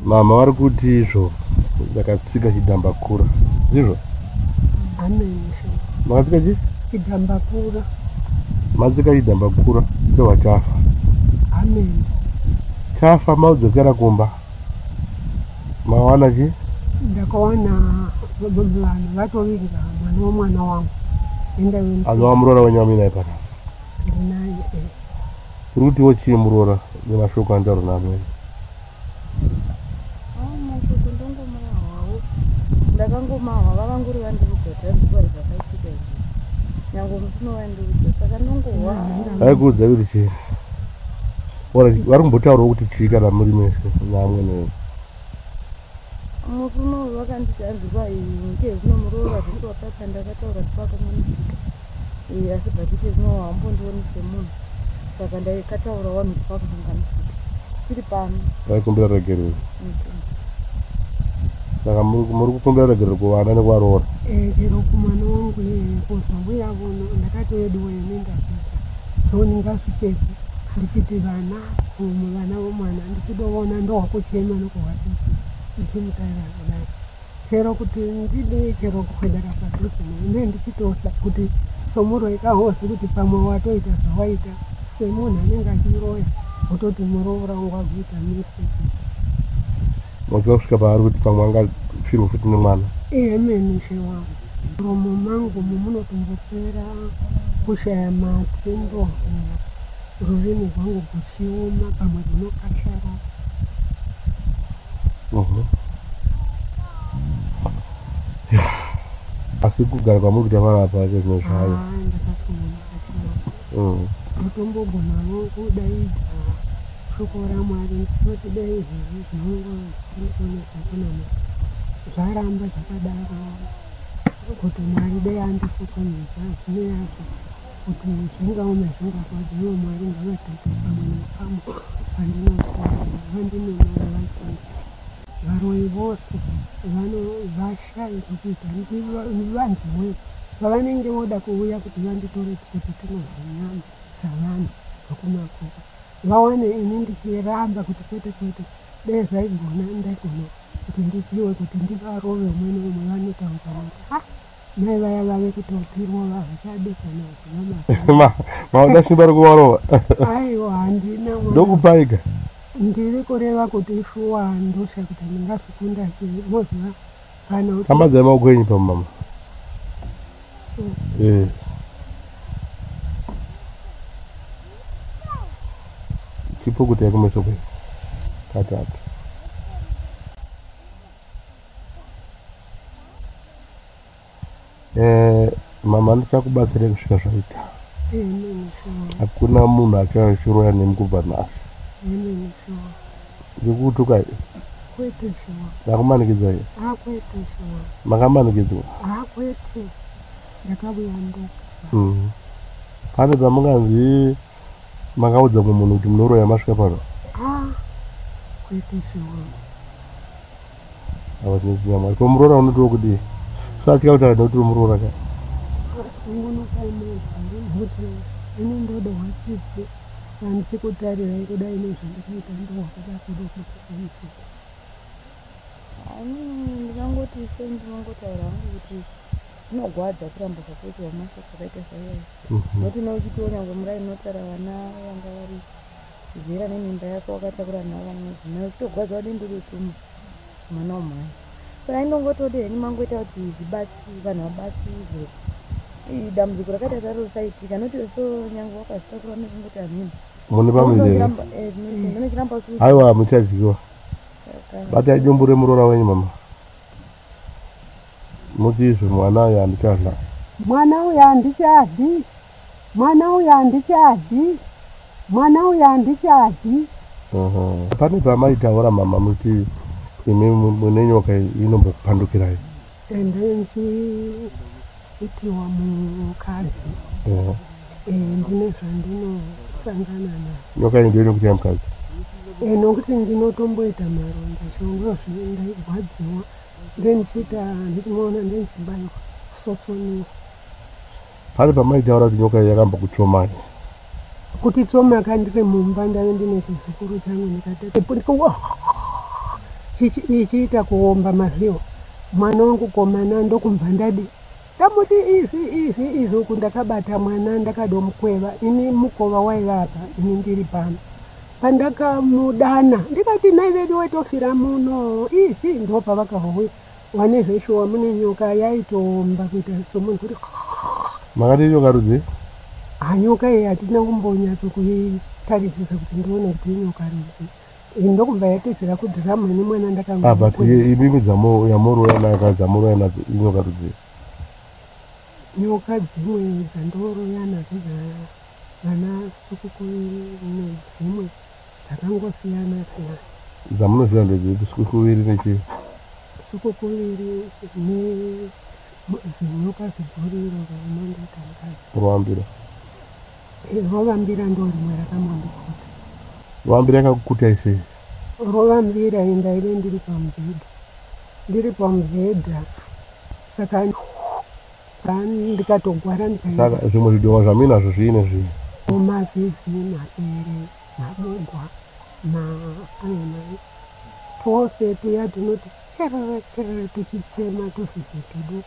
Mama vari kuti izvo ndakatsika chidhambakura. Ndizvo? Amen. Makatsika chi? Chidhambakura. Matsika chidhambakura ndo chafa. Amen. Chafa maudzokera kumba. Mawana chi? Ndakawana vanhu vatoviga mwana womwana wangu. Anova muroora wenyamina ipana. Ndinaye. Uri kutiwo chii muroora nemashoko andauro neamweni? Mashoko ndongomahwawo. Ndakangomahwa vakangori vandiudza kuti zvakaitika izvi. Nyange mutuno vandiudza saka ndongohwa. Vaikuudza kuti chii? Vari kumbotaurawo kuti chii kana muri mese neamweni? Mutuno vakanditi anzirwa ngezvino muroora zvese wakapa ndakataura tipakamunisika. Asi bhatike zvino wambondionese munhu. Saka ndaikataura vanhu tipakumunganisika. Tiri pano. Vaikumbira regerero. Saka muri kukumbira regerero kuvana nekuvaroora? Chero kumwana wangu kuzwa mbuya vuno ndakati wedu wene ndapita. So ningasvikepo ndichiti vana vomwana ndichidoona ndowakuchema nokuhwatisi. Ndichimutaira kudai. Chero kuti ndide chero kukwedera padhuze nene ndichitosha kuti somuroika hozi kuti pamwe watoita zvawaita semunhu anenge achiroya wototi muroora wangu wakuita mistake. Wachiva kusvika paari kuti pamwe angafirwa futi nemwana? Amen. Shewa muromo mangu munotombopera kushaya matsembo, rurimi rwangu kuchioma, pamwe runokashara. Asi kugara kwamuri kuita vana apa zvinhu zvayo. Ndakafunga mutombogonawo kudaidza shoko raMwari ndinoti dai izvezvi zvinongoonesa kunama zvaramba zvakadaro kuti Mwari dai andisokoneza zvine yazvo kuti zvingaoma zvingakwadzi iwo Mwari ngavatete pamwe nepamwe pandinosaa vandinonora vachiita varoyi vose vashai zvekuita ndivanziwe pavanenge voda kuuya kuti vanditore kuti tinodya nyama dzavanhu dzokumakuka vaone ini ndichiramba kuti kwete dai zvaigona ndaigona kuti ndipiwe kuti ndivarove umwe neumwe vanotaura kuti mai vaya vave kutopirwa havachade kana zvinamaa mauda simba rekuvarova? Aiwa handina ndokupaiga ndiri kureva kuti shuwa ndosha kuti ndingazvikunda sei moziva kana kuti amadzai maoko enyu pamama. Chipo kuti yakumeso kwei katatu. Mama ndichakubatsira kusvika zvaita. Hakuna munhu achashuroya nemi kubva nhasi. Ndikutukai? Kwete shuwa. Ndakumanikidzai? Kwete shuwa. Makamanikidzwa? Kwete. Ndakabuya ndoga. Pane pamunganzi makaudza mumwe munhu kuti munoroya masvika pano? Kwete shuwa. Avatinesinyamwari. Ko muroora unotiwo kudii? Satya kuti nokuti muroora ka? Ungonokaimeza kuti inondoda hwatsitsi handisi kutarirai kudai nezvandakaita ndohwakada kuda kuti aisika. Ndingangoti ndinongotaura hangu kuti zvinogwadza kuramba zvakaitwa mashoko akaita saiyai. Noti neuchitiwo nyange murai munotara vana vanga vari zera nemimba yako wakatakura navo vamwedzi uchitogwadza wadendo retumwa mwana womhai. Saka indongotodi heni mangoita kuti vanhu vabatsirwe dambudziko rakaita saro risaitika noti so nyange wakazvitakura unozongoti hamhini mune pamwe aiwa muchadyiwa. Batai dumbu remuroora wenyu mama. Muti izvo mwana uyu handichadla. Mwana uyu handichadyi. Mwana uyu handichadyi. Mwana uyu handichadyi. Pane pamaitaura mama muti imi mune nyoka inombokupandukirai. Ndoitiwa mukadzi. Ndine zvandinosangana nazvo. Nyoka iyi ndiyo inokuita mukadzi? Nokuti ndinotomboita maronda shongo ndairwadziwa ndenichita ndikumaona ndenichibairwa kusosoniwa. Pane pamaitaura kuti nyoka iyi yakambokutsomai? Kuti tsoma kandiri mumba ndave ndine chizukuru changu ndikatete ichiita kuomba mazviwa mwana wangu komana ndokumva ndadi tamuti izi uku ndakabata mwana ndakadomukweva ini mukova waivapa ini ndiri pano pandakamudana ndikati nai vedu wetofira muno izi ndo pavakahowe wane zveshuwa mune nyoka yaitoomba kuita somunhu kuti makati nyoka rudzi nyoka iyi hatina kumbonyatso kuitarisisa kuti ndione kuti inyoka rudzi ndokumva yatizira kudhirama nemwana but imimi yamuroya nayo dzamuroya nadzo inyoka rudzi nyoka dzimwe dzandoroya nadzo vana sukukuviri nedzimwe dzakangosiyana siyana dzamunoziva ndedzedu sukukuviri nechi sukukuviri nezinyoka ziguriro raunondoita mukadzi rovambira rovambira ndo rimwe rakamandikuta rovambira yakakukuta isei rovambira indaile ndiri pamubhedha saka ndikatogwara saka zvimwe zvidongo zvaminazvo zviine zvii mazizi mapere mabugwa maayonai tose tuya tunoti kerere tuchichema tuzvivhiki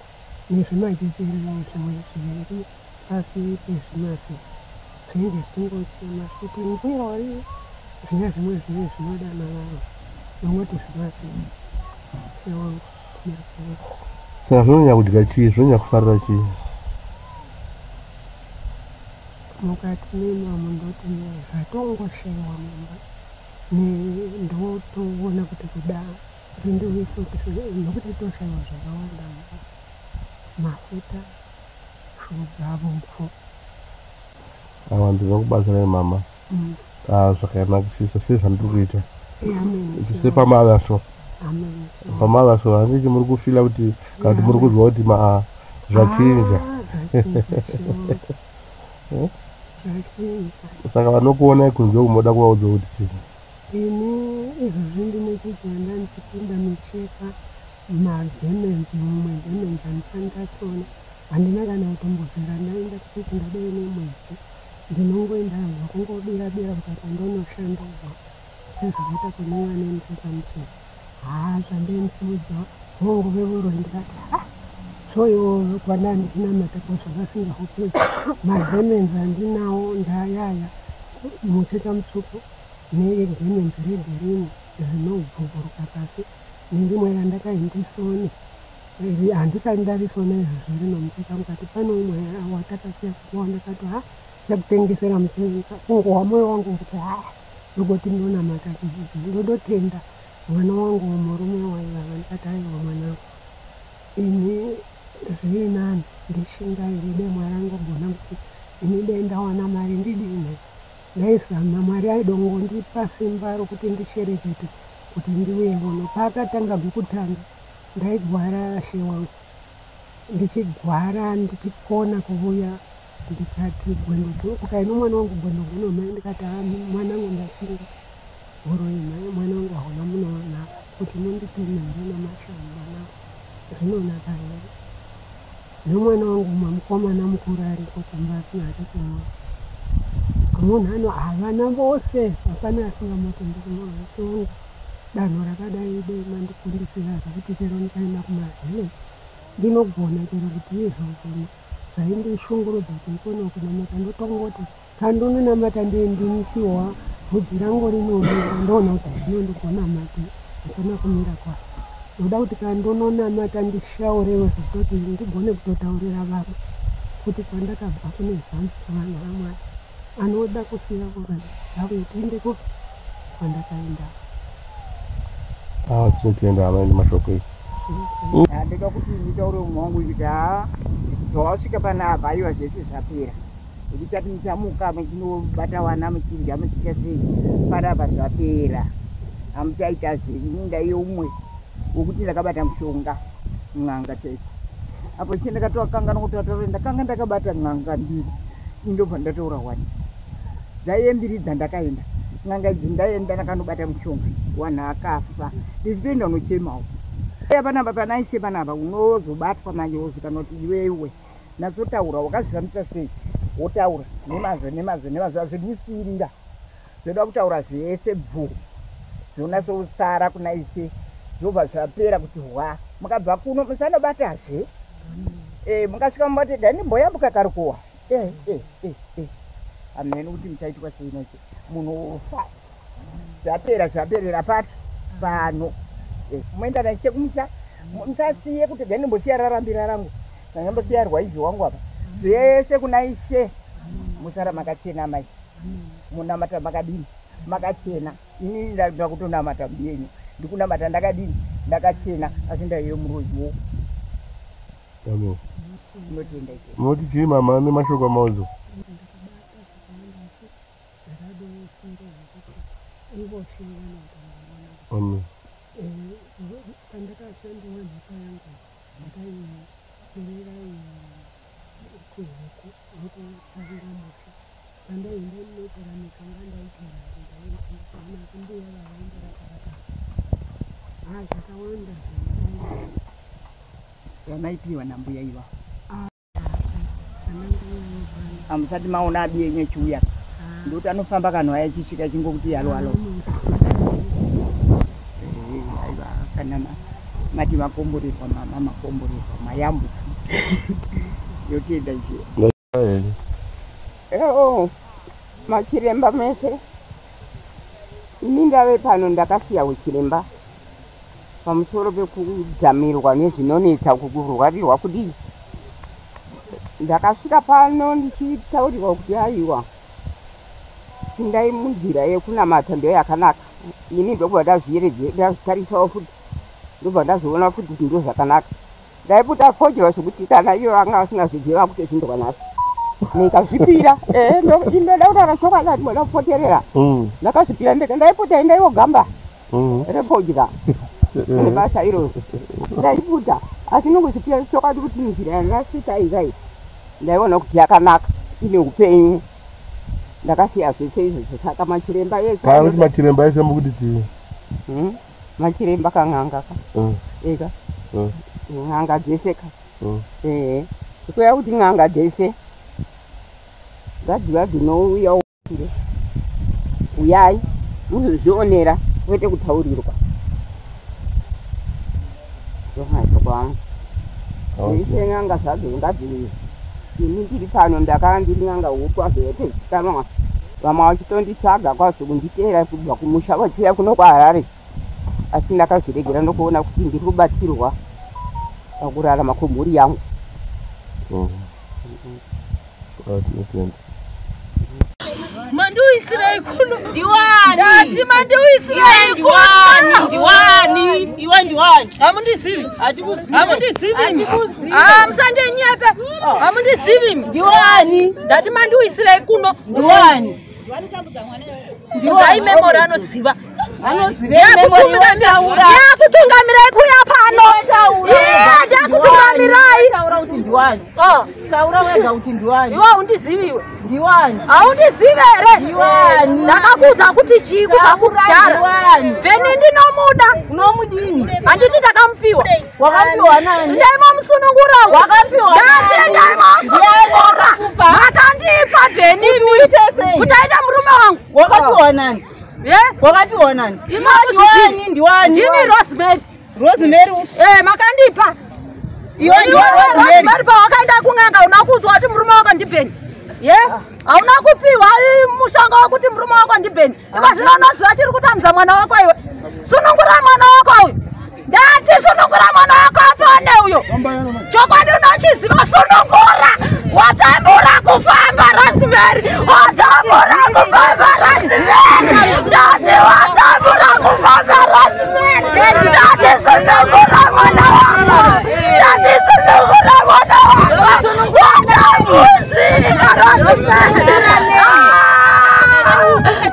nezvimachecherere zvimwe zviviri pasi pezvimasi zvinenge zvichingochema kuti mbirori zviya zvimwe zviri zvinoda navavo nongoti zvimasi chewangu saka zvinonyanya kudya chii zvinonyanya kufarira chii mukati memamo ndoti zvatongoshewa mumba ndotoona kuti kuda rindiwiso nokuti toshaiwa zvakawanda mafuta shuga vupfu awa ndinokubatsirai mama zvakanakisisa sezvandiri kuita sepamavaso pamavaso handiti muri kufila kuti kana kuti muri kuzwa kuti zvachinja saka vanokuonai kunze kumoda kuvaudza kuti chii ini izvozvi ndinechijanda ndichipinda micheka magemenzi mumwe gemenzi handisani ndasona handina kana kutombozvera ndaenda kuchechi ndadei nemwedzi ndinongoenda zvakungobira-bira kukati ndonoshandurwa sezvakaita kuneiwa nemicheka micheka zvandenisimudza hongu veuroi ndikati zvoivo kwana ndichinamata kozvakasingahupedzi magemenzi handinawo ndayaya mucheka mutsvuku negemenzi regirini zvinobvuburuka pasi nerimwe randakaindisoni handisati ndarisona izvozviri nomucheka mukati pano umwe watakasiya kuwa ndakati chakutengesera mucheka kungowa mwoyo wangu kuti ndogoti ndonamata chizvizvi ndodotenda mwana wangu murume waivava ndikati aiwa mwanangu ini zviri nani ndishingaire demwa rangogona kuti ini dei ndawana mari ndidini ndaizama mwari aidongondipa simba rokuti ndisherekete kuti ndiuye uno paakatanga gokutanga ndaigwara she wangu ndichigwara ndichikona kuuya ndikati gwendogo ukaino mwana wangu gwendogo nomai ndikati mwanangu ndashinga horoimai mwana wangu hauna munoona kuti munditemere namashanu mwanangu zvinonaka here nemwana wangu mwamukomana mukuru ariko kumba asina hake kumwa munhu ano havana vose hapana asingamatendekumaasiwangu danho rakadai dema ndikundisira zvokuti chero ndikaenda kumavhileji ndinogona chero kuti izvozvo zvaindishungurudza kuti ikona kunamata ndotongoti kandononamata ndinisiwa bvudzi rangu rinodira ndoona kuti hazvinondigonamati hakuna kumira kwazvo ndoda kuti kandononamata ndishaurewo zvekutoti ndigone kutotaurira vavo kuti kwandakabva kune zambi kuvanhu vamwari anoda kusiya kurani akuitiindeko kwandakaenda tinotenda hama nemashoko edu handida kuti nditaure umwe wangu kuti zvawasvika panapa aiwa zvese zvapera kuti ati muchamuka muchinobata vana muchidya muchika sei panapa zvapera hamuchaita zviri ndaiyo umwe wokuti ndakabata mushonga n'anga chaiko apo chii ndakatoakangana kuti ndakanga ndakabata n'anga mbiri indobva ndataura wani dzaiye mbiri dzandakaenda n'anga idzi ndaenda ndakandobata mushonga wanhu akafa ichitoenda unochemawo panapa panaise panapa unozobatwa manyozi kana kuti iwewe nazotaura wakazivamisa sei wotaura nemazvo azvidisirira zvoda kutaura zvese bvu zvonasousara kuna ise zvobva zvapera kuti hwa mukabva kuno musanobatazve mukasvika mubati dai ndimboyambuka karikuwa ameni kuti muchaitwa sei noche munofa zvaperera pati pano moenda naishe kumusha musasiye kuti dai ndimbosiya rarambira rangu ndanyambosiya rwaizi wangu apa zvese kuna ishe musara makachena mai munamata makadini makachena ini ndada kutonamata mbiyenyu ndikunamata ndakadini ndakachena asi ndaiyo muroziwo amen inotenda ishe moti chii mama nemashoko amaudzo amen pandakashandiwa nhaka yangu ndakaiperera kuhuku nokutavira musha pandaenda ndinogara mikanga ndaitera kumbuya vavaindirakaraka zvakawanda zvamaitiwa nambuya iva hamusati maona abiyenyu echiuya ndokuti anofamba kanhu aya echisvika chingokuti yalo aiva kana mati makomborerwa mama makomborerwa mayambu yotienda ichii machiremba mese ini ndave pano ndakasiya uchiremba pamusoro pekudzamirwa nezvinonetsa kurwarirwa kudii ndakasvika pano ndichitaurirwa kuti aiwa pindai munzira yekunamata ndo yakanaka ini ndobva ndazvitarisawo futi ndobva ndazoona futi kuti ndo zvakanaka ndaibuda fojerwa zvekuti kana iyo anga asingazviziva kuti zvindokwanasa nikazvipira ndoda kutaura chokwadi mwana kupoterera ndakazvipira ndaibuda indaiwo gamba refodya nebasa irozvo ndaibuda asi nongozvipira chokwadi kuti nzira yandasvika ikai ndaiona kuti yakanaka ine upenyu ndakasiya zvese izvozvo saka machiremba esi machiremba ese mukuti chii machiremba kan'anga eka n'anga dzese ka ikuya kuti n'anga dzese ngadziva dzinouya ure uyai muzozvionera kwete kutaurirwa zvomaito kwangu ise n'anga zvadzo ngadzive ini ndiri pano ndakanga ndiri n'anga huku azovete zvikanwa vamwe vachitonditsvaga kwazvo kunditeera kubva kumusha vachiuya kuno kwaharare asi ndakazviregera nokuona kuti ndiri kubatsirwa pakurarama kwemhuri yangu mandiwisirei kuno ndiwani ndati mandiwisirei kuno ndiwani iwe ndiwani hamundizivi hamundizivi musandenyepe hamundizivi ndiwani ndati mandiwisirei kuno ndiwani ndizaimemori anoziva yakutungamirai kuya pano ndakutungamirai taura wega kuti ndiwani iwe haundiziviwe ndiwani haundizive here ndiwani ndakakuudza kuti chii kubva kudhara vheni ndinomuda unomudini handiti ndakamupiwa wakapiwa nani ndaimamusunungura ndati ndaimamusunungura makandipa vheni kuti aita murume wangu wakapiwa nani wakapiwa nani ndiwani ndini rosemary makandipa iwe rosemary pawakaenda kun'anga una kuudzwa kuti murume wako ndibheni hauna kupiwa mushonga wekuti murume wako ndibheni ikozvino unoziva chiri kutambudza mwana wako iwe sunungura mwana wako uyu ndati sunungura mwana wako apane uyo chokwadi unochiziva sunungura watambura kufamba rosemary watambura kufamba rosemary ndati watambura kufamba rosemary ndati sunungura mwana wako ndati sunungura mwana wako watambuzika rosemary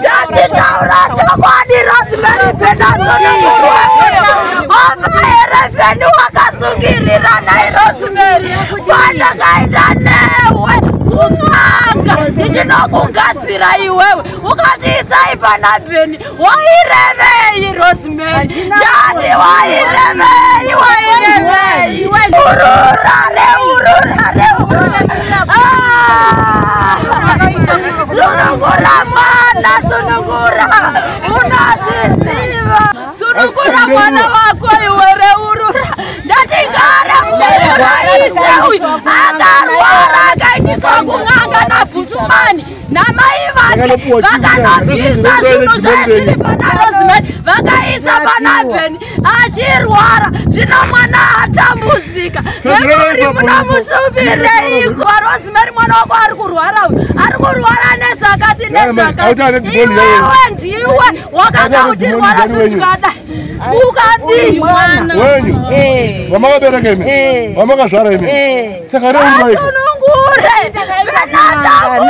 ndati taura chokwadi rosemary pena sunungurwa vheni wakasungirira nai rosemary pandakaenda newe kun'anga ndichinokugadzira iwewe ukatiisai pana bheni wairevei rosemary ndati wairevei ururare sunungura mwana sunungura unazviziva sunungura mwana wako iwere urura ndatingara raise uyu akarwara akaendeswa kung'anga nabhusumani namai vake vakanobvisa zvinhu zvazviri pana Rosemary vakaisa pana Bheni achirwara zvino mwana atambudzika memuri munomusubireiko Rosemary mwana wako ari kurwara nezvakati nezvakati iwewe ndiwe wakanga uchirwara zvichikadai ukadii mwana wenyu vamakabereka imi vamakazvara imi saka reunwaiko asunungure venata